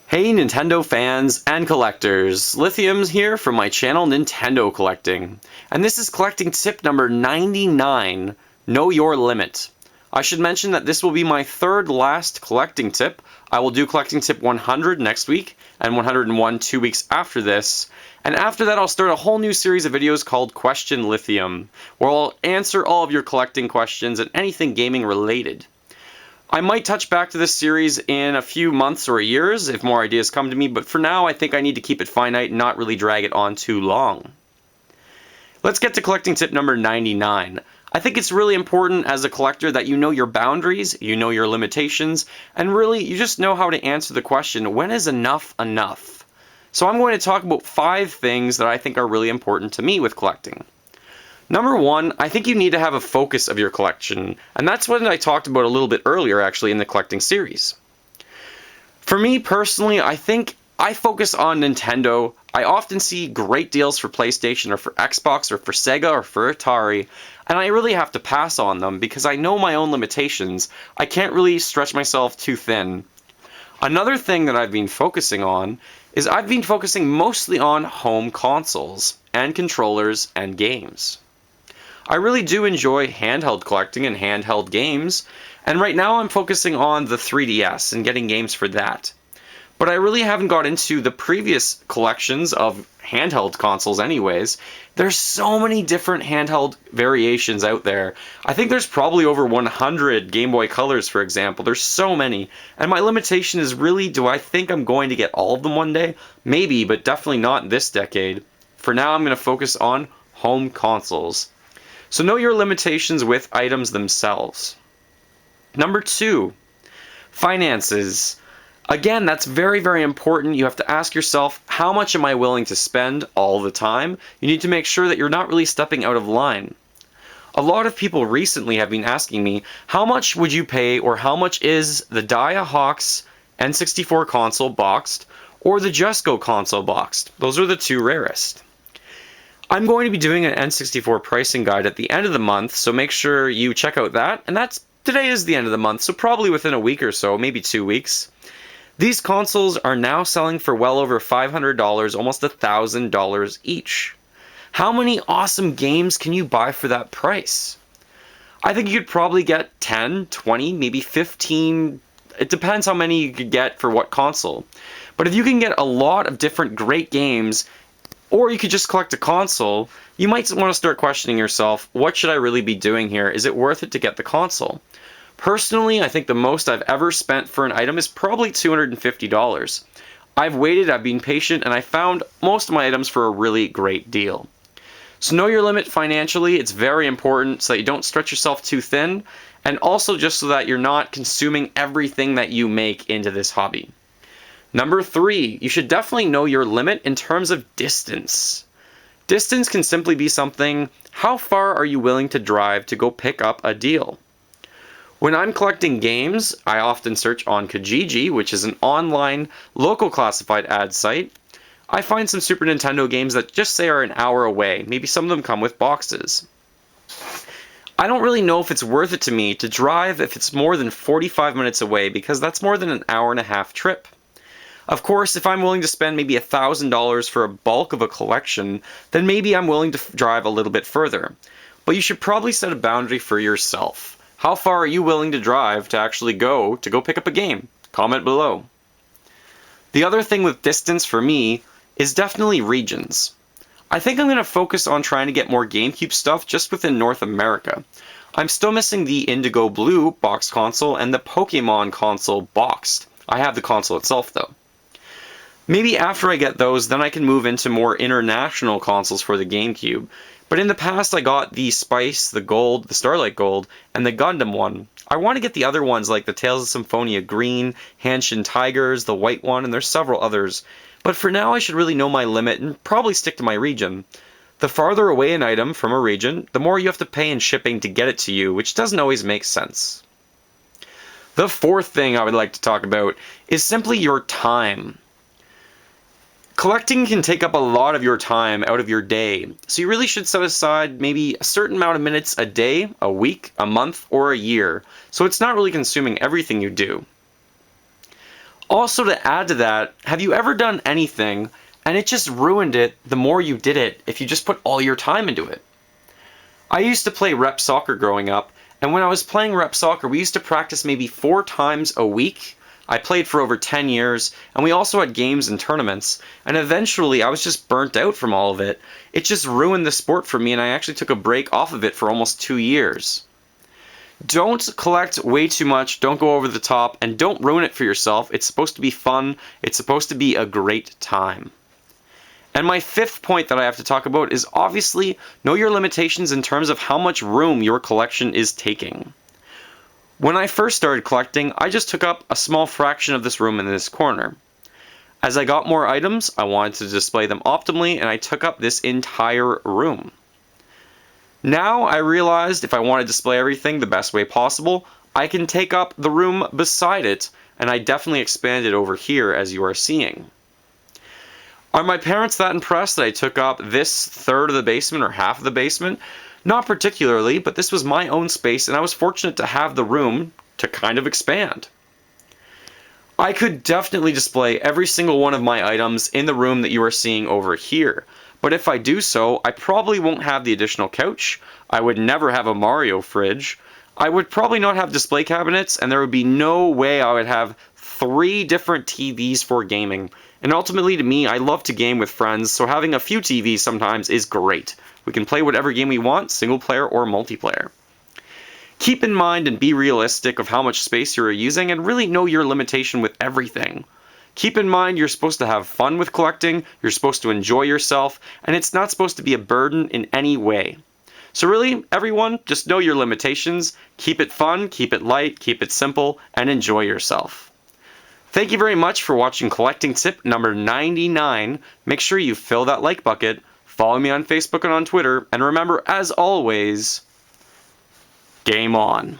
Hey Nintendo fans and collectors, Lithium's here from my channel Nintendo Collecting, and this is collecting tip number 99, Know Your Limit. I should mention that this will be my third last collecting tip. I will do collecting tip 100 next week, and 101 2 weeks after this, and after that I'll start a whole new series of videos called Question Lithium, where I'll answer all of your collecting questions and anything gaming related. I might touch back to this series in a few months or years if more ideas come to me, but for now I think I need to keep it finite and not really drag it on too long. Let's get to collecting tip number 99. I think it's really important as a collector that you know your boundaries, you know your limitations, and really you just know how to answer the question, when is enough enough? So I'm going to talk about 5 things that I think are really important to me with collecting. Number 1, I think you need to have a focus of your collection, and that's what I talked about a little bit earlier actually in the collecting series. For me personally, I think I focus on Nintendo. I often see great deals for PlayStation or for Xbox or for Sega or for Atari, and I really have to pass on them because I know my own limitations. I can't really stretch myself too thin. Another thing that I've been focusing on is I've been focusing mostly on home consoles and controllers and games. I really do enjoy handheld collecting and handheld games, and right now I'm focusing on the 3DS and getting games for that. But I really haven't got into the previous collections of handheld consoles anyways. There's so many different handheld variations out there. I think there's probably over 100 Game Boy Colors, for example. There's so many. And my limitation is really, do I think I'm going to get all of them one day? Maybe, but definitely not this decade. For now, I'm going to focus on home consoles. So know your limitations with items themselves. Number 2, finances. Again, that's very, very important. You have to ask yourself, how much am I willing to spend all the time? You need to make sure that you're not really stepping out of line. A lot of people recently have been asking me, how much would you pay or how much is the Diahawks N64 console boxed or the Just Go console boxed? Those are the 2 rarest. I'm going to be doing an N64 pricing guide at the end of the month, so make sure you check out that. And today is the end of the month, so probably within a week or so, maybe 2 weeks. These consoles are now selling for well over $500, almost $1,000 each. How many awesome games can you buy for that price? I think you could probably get 10, 20, maybe 15. It depends how many you could get for what console. But if you can get a lot of different great games, or you could just collect a console, you might want to start questioning yourself, what should I really be doing here? Is it worth it to get the console? Personally, I think the most I've ever spent for an item is probably $250. I've waited, I've been patient, and I found most of my items for a really great deal. So know your limit financially. It's very important so that you don't stretch yourself too thin, and also just so that you're not consuming everything that you make into this hobby. Number 3, you should definitely know your limit in terms of distance. Distance can simply be something, how far are you willing to drive to go pick up a deal? When I'm collecting games, I often search on Kijiji, which is an online local classified ad site. I find some Super Nintendo games that just say are an hour away. Maybe some of them come with boxes. I don't really know if it's worth it to me to drive if it's more than 45 minutes away, because that's more than an hour and a half trip. Of course, if I'm willing to spend maybe $1,000 for a bulk of a collection, then maybe I'm willing to drive a little bit further. But you should probably set a boundary for yourself. How far are you willing to drive to actually go pick up a game? Comment below. The other thing with distance for me is definitely regions. I think I'm going to focus on trying to get more GameCube stuff just within North America. I'm still missing the Indigo Blue boxed console and the Pokemon console boxed. I have the console itself though. Maybe after I get those, then I can move into more international consoles for the GameCube. But in the past, I got the Spice, the Gold, the Starlight Gold, and the Gundam one. I want to get the other ones like the Tales of Symphonia Green, Hanshin Tigers, the White one, and there's several others. But for now, I should really know my limit and probably stick to my region. The farther away an item from a region, the more you have to pay in shipping to get it to you, which doesn't always make sense. The 4th thing I would like to talk about is simply your time. Collecting can take up a lot of your time out of your day, so you really should set aside maybe a certain amount of minutes a day, a week, a month, or a year, so it's not really consuming everything you do. Also, to add to that, have you ever done anything and it just ruined it the more you did it if you just put all your time into it? I used to play rep soccer growing up, and when I was playing rep soccer, we used to practice maybe 4 times a week. I played for over 10 years, and we also had games and tournaments, and eventually I was just burnt out from all of it. It just ruined the sport for me, and I actually took a break off of it for almost 2 years. Don't collect way too much, don't go over the top, and don't ruin it for yourself. It's supposed to be fun, it's supposed to be a great time. And my 5th point that I have to talk about is obviously know your limitations in terms of how much room your collection is taking. When I first started collecting, I just took up a small fraction of this room in this corner. As I got more items, I wanted to display them optimally, and I took up this entire room. Now I realized if I want to display everything the best way possible, I can take up the room beside it, and I definitely expanded over here as you are seeing. Are my parents that impressed that I took up this third of the basement or half of the basement? Not particularly, but this was my own space and I was fortunate to have the room to kind of expand. I could definitely display every single one of my items in the room that you are seeing over here. But if I do so, I probably won't have the additional couch. I would never have a Mario fridge. I would probably not have display cabinets, and there would be no way I would have 3 different TVs for gaming. And ultimately, to me, I love to game with friends, so having a few TVs sometimes is great. We can play whatever game we want, single player or multiplayer. Keep in mind and be realistic of how much space you're using and really know your limitation with everything. Keep in mind you're supposed to have fun with collecting, you're supposed to enjoy yourself, and it's not supposed to be a burden in any way. So really, everyone, just know your limitations, keep it fun, keep it light, keep it simple, and enjoy yourself. Thank you very much for watching collecting tip number 99. Make sure you fill that like bucket, follow me on Facebook and on Twitter, and remember, as always, game on.